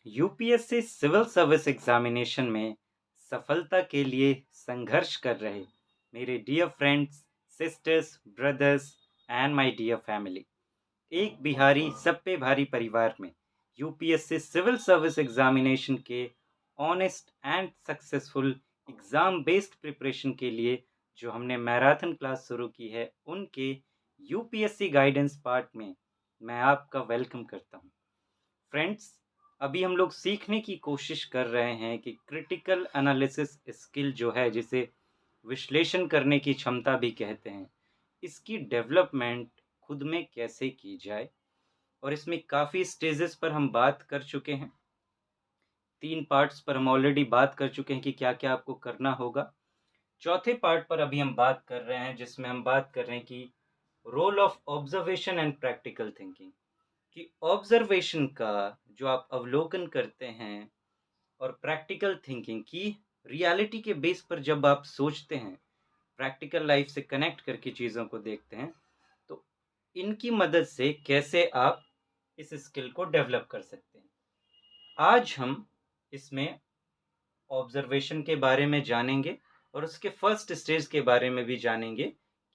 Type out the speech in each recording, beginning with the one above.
UPSC civil service examination में सफलता के लिए संघर्ष कर रहे मेरे dear friends, sisters, brothers and my dear family, एक बिहारी सब पे भारी परिवार में यूपीएससी सिविल सर्विस एग्जामिनेशन के honest and successful exam based preparation के लिए जो हमने मैराथन क्लास शुरू की है, उनके यूपीएससी गाइडेंस पार्ट में मैं आपका वेलकम करता हूं। फ्रेंड्स, अभी हम लोग सीखने की कोशिश कर रहे हैं कि क्रिटिकल एनालिसिस स्किल जो है, जिसे विश्लेषण करने की क्षमता भी कहते हैं, इसकी डेवलपमेंट खुद में कैसे की जाए। और इसमें काफ़ी स्टेजेस पर हम बात कर चुके हैं। 3 पार्ट्स पर हम ऑलरेडी बात कर चुके हैं कि क्या क्या आपको करना होगा। चौथे पार्ट पर अभी हम बात कर रहे हैं, जिसमें हम बात कर रहे हैं कि role of observation and practical thinking, कि ऑब्जर्वेशन का जो आप अवलोकन करते हैं और प्रैक्टिकल थिंकिंग की रियलिटी के बेस पर जब आप सोचते हैं, प्रैक्टिकल लाइफ से कनेक्ट करके चीज़ों को देखते हैं, तो इनकी मदद से कैसे आप इस स्किल को डेवलप कर सकते हैं। आज हम इसमें ऑब्जर्वेशन के बारे में जानेंगे और उसके फर्स्ट स्टेज के बारे में भी जानेंगे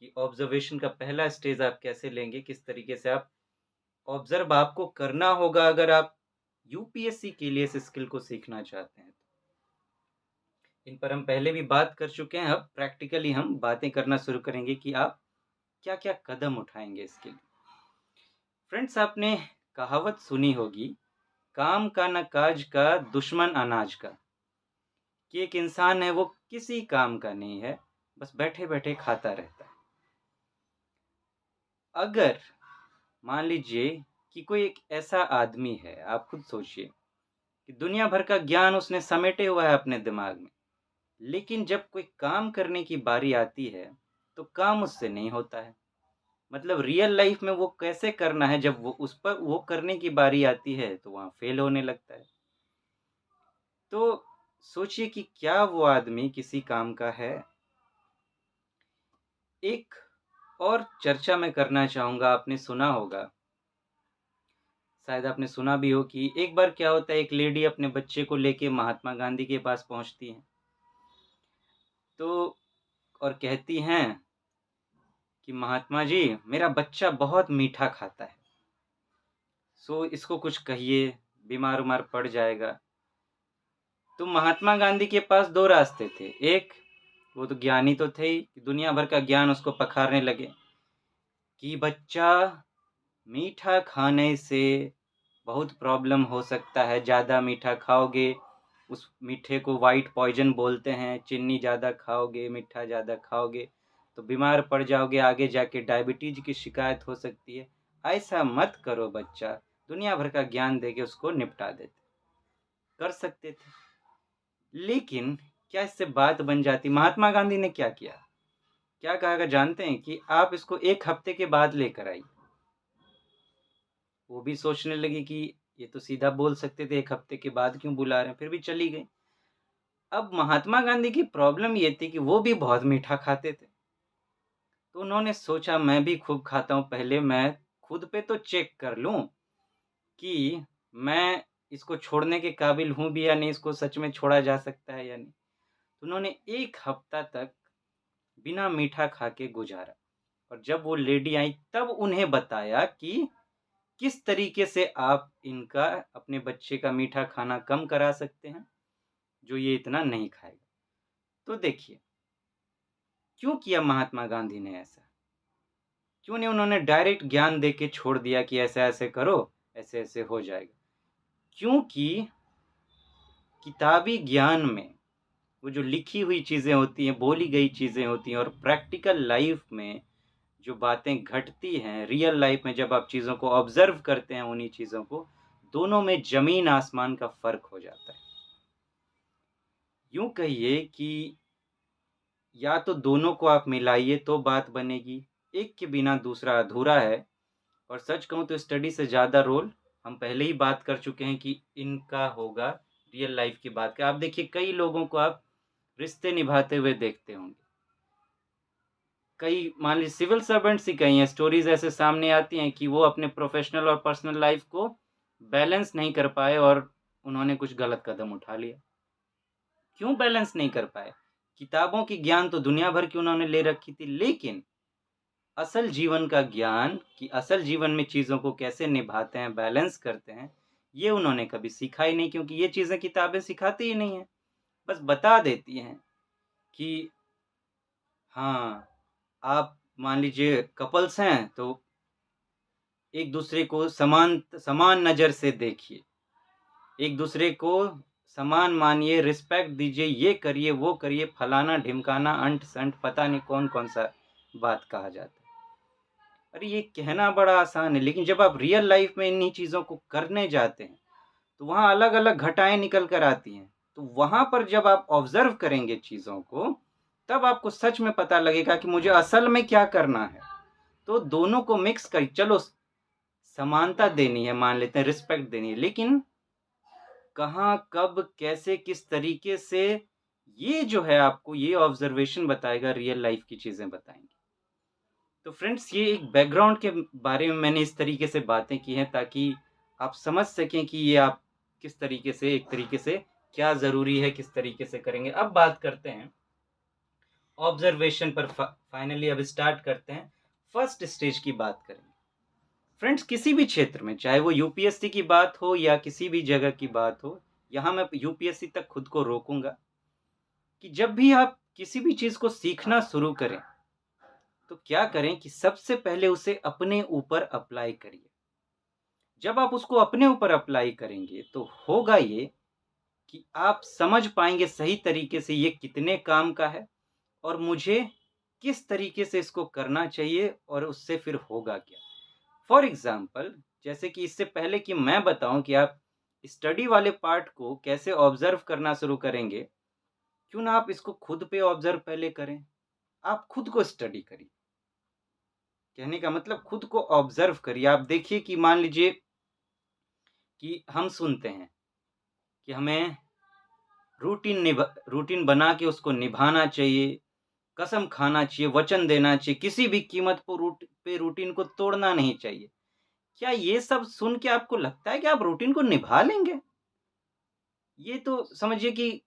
कि ऑब्जर्वेशन का पहला स्टेज आप कैसे लेंगे, किस तरीके से आप ऑब्जर्व आपको करना होगा अगर आप यूपीएससी के लिए इस स्किल को सीखना चाहते हैं। इन पर हम पहले भी बात कर चुके हैं। अब प्रैक्टिकली हम बातें करना शुरू करेंगे कि आप क्या-क्या कदम उठाएंगे इसके लिए। फ्रेंड्स, आपने कहावत सुनी होगी, काम का न काज का दुश्मन अनाज का, कि एक इंसान है वो किसी काम का नहीं है, बस बैठे-बैठे खाता रहता है। अगर मान लीजिए कि कोई एक ऐसा आदमी है, आप खुद सोचिए कि दुनिया भर का ज्ञान उसने समेटे हुआ है अपने दिमाग में, लेकिन जब कोई काम करने की बारी आती है, तो काम उससे नहीं होता है। मतलब रियल लाइफ में वो कैसे करना है, जब वो उस पर वो करने की बारी आती है, तो वहाँ फेल होने लगता है। तो सोचिए कि क्या वो आदमी किसी काम का है? एक और चर्चा मैं करना चाहूँगा, आपने सुना होगा, शायद आपने सुना भी हो कि एक बार क्या होता है, एक लेडी अपने बच्चे को लेके महात्मा गांधी के पास पहुँचती हैं। तो और कहती हैं कि महात्मा जी, मेरा बच्चा बहुत मीठा खाता है, सो इसको कुछ कहिए, बीमार-उमार पड़ जाएगा। तो महात्मा गांधी के पास 2 रास्ते थे। एक, वो तो ज्ञानी तो थे ही, दुनिया भर का ज्ञान उसको पखारने लगे कि बच्चा, मीठा खाने से बहुत प्रॉब्लम हो सकता है, ज़्यादा मीठा खाओगे, उस मीठे को व्हाइट पॉइज़न बोलते हैं, चीनी ज़्यादा खाओगे, मीठा ज़्यादा खाओगे, तो बीमार पड़ जाओगे, आगे जाके डायबिटीज़ की शिकायत हो सकती है। ऐसा मत करो बच्चा, दुनिया भर का ज्ञान देके उसको निपटा देते। कर सकते थे, लेकिन क्या इससे बात बन जाती? महात्मा गांधी ने क्या किया? क्या कहा जानते हैं कि आप इसको 1 हफ्ते के बाद लेकर आइए। वो भी सोचने लगी कि ये तो सीधा बोल सकते थे, 1 हफ्ते के बाद क्यों बुला रहे हैं, फिर भी चली गई। अब महात्मा गांधी की प्रॉब्लम ये थी कि वो भी बहुत मीठा खाते थे। तो उन्होंने सोचा, मैं भी खूब खाता हूँ, पहले मैं खुद पे तो चेक कर लूँ कि मैं इसको छोड़ने के काबिल हूँ भी या नहीं, इसको सच में छोड़ा जा सकता है या नहीं। तो उन्होंने 1 हफ्ता तक बिना मीठा खा के गुजारा, और जब वो लेडी आई तब उन्हें बताया कि किस तरीके से आप इनका, अपने बच्चे का मीठा खाना कम करा सकते हैं, जो ये इतना नहीं खाएगा। तो देखिए, क्यों किया महात्मा गांधी ने ऐसा? क्यों नहीं उन्होंने डायरेक्ट ज्ञान देके छोड़ दिया कि ऐसे-ऐसे करो, ऐसे-ऐसे हो जाएगा? क्योंकि किताबी ज्ञान में वो जो लिखी हुई चीज़ें होती हैं, बोली गई चीज़ें होती हैं, और प्रैक्टिकल लाइफ में जो बातें घटती हैं, रियल लाइफ में जब आप चीज़ों को ऑब्ज़र्व करते हैं, उन्हीं चीज़ों को, दोनों में ज़मीन आसमान का फ़र्क हो जाता है। यूँ कहिए कि या तो दोनों को आप मिलाइए तो बात बनेगी, एक के बिना दूसरा अधूरा है। और सच कहूँ तो स्टडी से ज़्यादा रोल हम पहले ही बात कर चुके हैं कि इनका होगा रियल लाइफ़ की बात का। आप देखिए, कई लोगों को आप रिश्ते निभाते हुए देखते होंगे। कई, मान लीजिए सिविल सर्वेंट्स ही कई हैं, स्टोरीज़ ऐसे सामने आती हैं कि वो अपने प्रोफ़ेशनल और पर्सनल लाइफ़ को बैलेंस नहीं कर पाए, और उन्होंने कुछ गलत कदम उठा लिया। क्यों बैलेंस नहीं कर पाए? किताबों की ज्ञान तो दुनिया भर की उन्होंने ले रखी थी, लेकिन असल जीवन का ज्ञान कि असल जीवन में चीज़ों को कैसे निभाते हैं, बैलेंस करते हैं, ये उन्होंने कभी सीखा ही नहीं, क्योंकि ये चीज़ें किताबें सिखाती ही नहीं हैं। बस बता देती हैं कि हाँ, आप मान लीजिए कपल्स हैं तो एक दूसरे को समान समान नज़र से देखिए, एक दूसरे को समान मानिए, रिस्पेक्ट दीजिए, ये करिए, वो करिए, फलाना-ढिमकाना, अंट-संट पता नहीं कौन-कौन सा बात कहा जाता है। अरे ये कहना बड़ा आसान है, लेकिन जब आप रियल लाइफ़ में इन्हीं चीज़ों को करने जाते हैं, तो वहाँ अलग-अलग घटाएँ निकल कर आती हैं। तो वहाँ पर जब आप ऑब्ज़र्व करेंगे चीज़ों को, तब आपको सच में पता लगेगा कि मुझे असल में क्या करना है। तो दोनों को मिक्स कर चलो समानता देनी है, मान लेते हैं रिस्पेक्ट देनी है, लेकिन कहाँ, कब, कैसे, किस तरीके से, ये जो है आपको ये ऑब्ज़र्वेशन बताएगा, रियल लाइफ़ की चीज़ें बताएँगी। तो फ्रेंड्स ये एक बैकग्राउंड के बारे में मैंने इस तरीके से बातें की हैं ताकि आप समझ सकें कि ये आप किस तरीके से एक तरीके से क्या ज़रूरी है, किस तरीके से करेंगे। अब बात करते हैं ऑब्ज़र्वेशन पर फाइनली अब स्टार्ट करते हैं। फर्स्ट स्टेज की बात करेंगे। फ्रेंड्स किसी भी क्षेत्र में, चाहे वो यूपीएससी की बात हो या किसी भी जगह की बात हो, यहाँ मैं यूपीएससी तक खुद को रोकूँगा कि जब भी आप किसी भी चीज़ को सीखना शुरू करें, तो क्या करें कि सबसे पहले उसे अपने ऊपर अप्लाई करिए। जब आप उसको अपने ऊपर अप्लाई करेंगे, तो होगा ये कि आप समझ पाएँगे सही तरीके से ये कितने काम का है और मुझे किस तरीके से इसको करना चाहिए और उससे फिर होगा क्या। फॉर एग्ज़ाम्पल जैसे कि इससे पहले कि मैं बताऊँ कि आप स्टडी वाले पार्ट को कैसे ऑब्ज़र्व करना शुरू करेंगे, क्यों ना आप इसको खुद पे ऑब्ज़र्व पहले करें। आप खुद को स्टडी करिए। कहने का मतलब खुद को ऑब्ज़र्व करिए। आप देखिए कि मान लीजिए कि हम सुनते हैं कि हमें रूटीन बना के उसको निभाना चाहिए, कसम खाना चाहिए, वचन देना चाहिए, किसी भी कीमत को रूटीन को तोड़ना नहीं चाहिए। क्या ये सब सुन के आपको लगता है कि आप रूटीन को निभा लेंगे? ये तो समझिए कि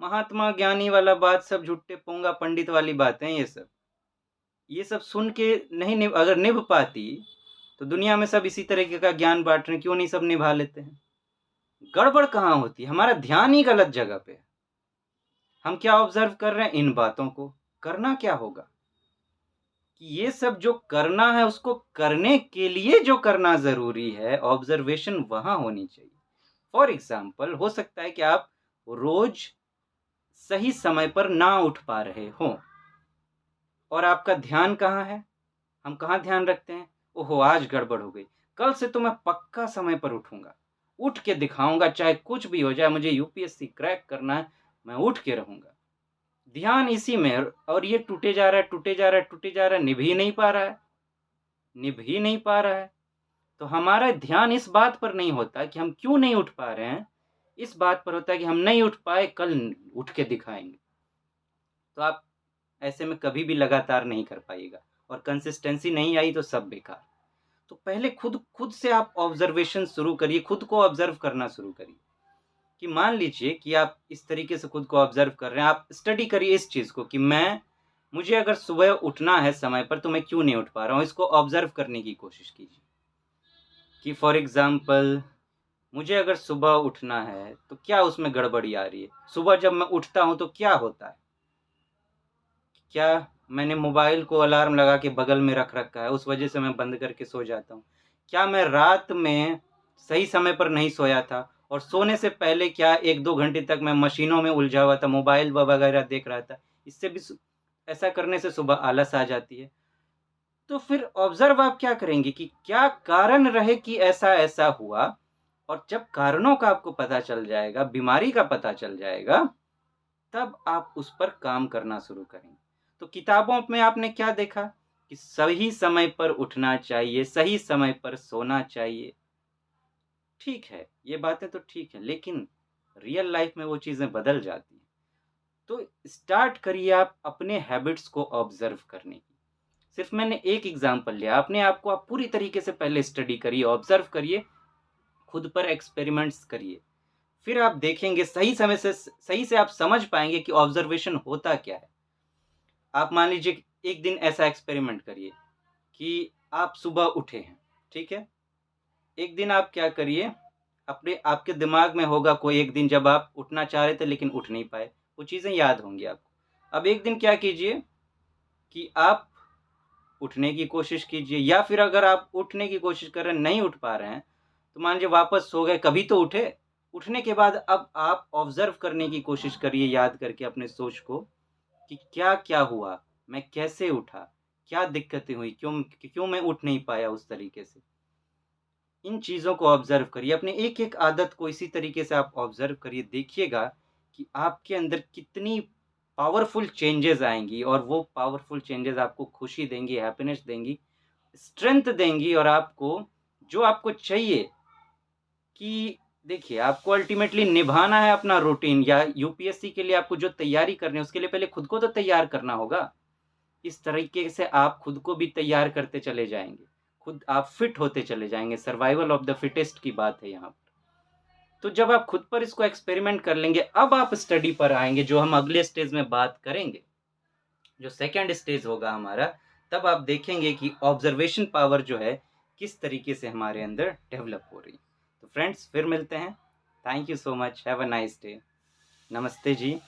महात्मा ज्ञानी वाला बात, सब झुट्टे पोंगा पंडित वाली बातें हैं ये सब। ये सब सुन के नहीं निभ अगर निभ पाती, तो दुनिया में सब इसी तरीके का ज्ञान बाँट रहे हैं, क्यों नहीं सब निभा लेते हैं? गड़बड़ कहाँ होती है? हमारा ध्यान ही गलत जगह पे है। हम क्या ऑब्ज़र्व कर रहे हैं? इन बातों को। करना क्या होगा? कि ये सब जो करना है उसको करने के लिए जो करना ज़रूरी है, ऑब्ज़र्वेशन वहाँ होनी चाहिए। फॉर एग्ज़ाम्पल हो सकता है कि आप रोज़ सही समय पर ना उठ पा रहे हों और आपका ध्यान कहाँ है? हम कहाँ ध्यान रखते हैं? ओहो! आज गड़बड़ हो गई। कल से तो मैं पक्का समय पर उठूँगा। उठ के दिखाऊँगा, चाहे कुछ भी हो जाए, मुझे यूपीएससी क्रैक करना है, मैं उठ के रहूँगा। ध्यान इसी में है और ये टूटे जा रहा है, टूटे जा रहा है, टूटे जा रहा है, निभ ही नहीं पा रहा है, निभ ही नहीं पा रहा है। तो हमारा ध्यान इस बात पर नहीं होता कि हम क्यों नहीं उठ पा रहे हैं, इस बात पर होता है कि हम नहीं उठ पाए, कल उठ के दिखाएँगे। तो आप ऐसे में कभी भी लगातार नहीं कर पाइएगा और कंसिस्टेंसी नहीं आई तो सब बेकार। तो पहले खुद खुद से आप ऑब्जर्वेशन शुरू करिए, खुद को ऑब्जर्व करना शुरू करिए कि मान लीजिए कि आप इस तरीके से खुद को ऑब्जर्व कर रहे हैं, आप स्टडी करिए इस चीज़ को कि मुझे अगर सुबह उठना है समय पर तो मैं क्यों नहीं उठ पा रहा हूँ, इसको ऑब्जर्व करने की कोशिश कीजिए कि फॉर एग्ज़ाम्पल मुझे अगर सुबह उठना है तो क्या उसमें गड़बड़ी आ रही है? सुबह जब मैं उठता हूँ तो क्या होता है? क्या मैंने मोबाइल को अलार्म लगा के बगल में रख रखा है, उस वजह से मैं बंद करके सो जाता हूँ? क्या मैं रात में सही समय पर नहीं सोया था और सोने से पहले क्या 1-2 घंटे तक मैं मशीनों में उलझा हुआ था, मोबाइल वगैरह देख रहा था? इससे भी ऐसा करने से सुबह आलस आ जाती है। तो फिर ऑब्ज़र्व आप क्या करेंगे कि क्या कारण रहे कि ऐसा-ऐसा हुआ और जब कारणों का आपको पता चल जाएगा, बीमारी का पता चल जाएगा, तब आप उस पर काम करना शुरू करेंगे। तो किताबों में आपने क्या देखा कि सही समय पर उठना चाहिए, सही समय पर सोना चाहिए। ठीक है, ये बातें तो ठीक है, लेकिन रियल लाइफ़ में वो चीज़ें बदल जाती हैं। तो स्टार्ट करिए आप अपने हैबिट्स को ऑब्ज़र्व करने की। सिर्फ़ मैंने एक एग्ज़ाम्पल लिया, अपने आप को आप पूरी तरीके से पहले स्टडी करिए, ऑब्ज़र्व करिए, खुद पर एक्सपेरिमेंट्स करिए। फिर आप देखेंगे सही से आप समझ पाएँगे कि ऑब्ज़र्वेशन होता क्या है। आप मान लीजिए एक दिन ऐसा एक्सपेरिमेंट करिए कि आप सुबह उठे हैं, ठीक है? एक दिन आप क्या करिए, अपने आपके दिमाग में होगा कोई एक दिन जब आप उठना चाह रहे थे लेकिन उठ नहीं पाए, वो चीज़ें याद होंगी आपको। अब एक दिन क्या कीजिए कि आप उठने की कोशिश कीजिए या फिर अगर आप उठने की कोशिश कर रहे हैं, नहीं उठ पा रहे हैं, तो मान लीजिए वापस सो गए, कभी तो उठे। उठने के बाद अब आप ऑब्ज़र्व करने की कोशिश करिए याद करके अपने सोच को कि क्या-क्या हुआ? मैं कैसे उठा? क्या दिक्कतें हुई? क्यों मैं उठ नहीं पाया उस तरीके से? इन चीज़ों को ऑब्ज़र्व करिए, अपने एक-एक आदत को इसी तरीके से आप ऑब्ज़र्व करिए, देखिएगा कि आपके अंदर कितनी पावरफुल चेंजेज़ आएँगी और वो पावरफुल चेंजेज़ आपको खुशी देंगी, हैप्पीनेस देंगी, स्ट्रेंथ देंगी और आपको जो आपको चाहिए कि देखिए, आपको अल्टीमेटली निभाना है अपना रूटीन या यूपीएससी के लिए आपको जो तैयारी करनी है, उसके लिए पहले खुद को तो तैयार करना होगा। इस तरीके से आप खुद को भी तैयार करते चले जाएँगे। खुद आप फिट होते चले जाएँगे, सर्वाइवल ऑफ द फिटेस्ट की बात है यहाँ। तो जब आप खुद पर इसको एक्सपेरिमेंट कर लेंगे, अब आप स्टडी पर आएँगे, जो हम अगले स्टेज में बात करेंगे। जो सेकंड स्टेज होगा हमारा, तब आप देखेंगे कि ऑब्जर्वेशन पावर जो है, किस तरीके से हमारे अंदर डेवलप हो रही है। तो फ्रेंड्स फिर मिलते हैं। Thank you so much. Have a nice day. नमस्ते जी।